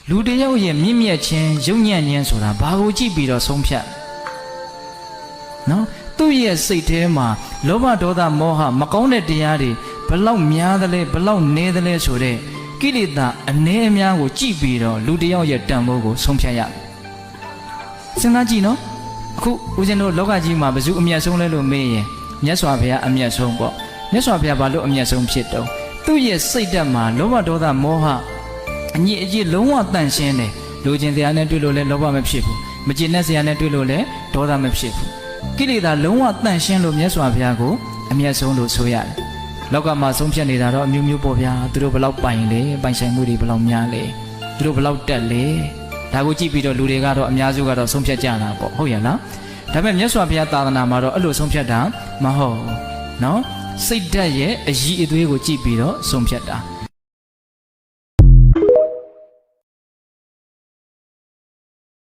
လူတယောက်ရဲ့မြင့်မြတ်ခြင်းယုံညံ့ခြင်းဆိုတာဘာကိုကြည့်ပြီးတော့ဆုံးဖြတ်နော်သူ့ရဲ့စိတ်ထဲမှာလောဘဒေါသမောဟမကောင်းတဲ့တရားတွေဘလောက်များသလဲဘလောက်နည်းသလဲဆိုတဲ့ကိလေသာအနည်းအများကိုကြည့်ပြီးတော့လူတယောက်ရဲ့တန်ဖိုးကိုဆုံးဖြတ်ရစဉ်းစားကြည့်နော်အခုဦးဇင်းတို့လောကကြီးမှာဘယ်သူအမျက်ဆုံးလဲလို့မေးရင်မြတ်စွာဘုရားအမျက်ဆုံးပေါ့မြတ်စွာဘုရားဘာလို့အမျက်ဆုံးဖြစ်တော့သူ့ရဲ့စိတ်ဓာတ်မှာလောဘဒေါသမောဟအညစ်အကြေးလုံးဝတန့်ရှင်းတယ်လူချင်းတရားနဲ့တွေ့လို့လဲလောဘမဖြစ်ဘူးမကျေနပ်စရာနဲ့တွေ့လို့လဲဒေါသမဖြစ်ဘူးကိလေသာလုံးဝတန့်ရှင်းလို့မြတ်စွာဘုရားကိုအမျက်ဆုံးလို့ဆိုရတယ်လောကမှာဆုံးဖြတ်နေတာတော့အမျိုးမျိုးပေါ့ဗျာသူတို့ဘလောက်ပိုင်လဲပိုင်ဆိုင်မှုတွေဘလောက်များလဲသူတို့ဘလောက်တက်လဲဒါကိုကြည့်ပြီးတော့လူတွေကတော့အများစုကတော့ဆုံးဖြတ်ကြတာပေါ့ဟုတ်ရဲ့လားဒါပေမဲ့မြတ်စွာဘုရားသာသနာမှာတော့အဲ့လိုဆုံးဖြတ်တာမဟုတ်နော်စိတ်ဓာတ်ရဲ့အရည်အသွေးကိုကြည့်ပြီးတော့ဆုံးဖြတ်တာ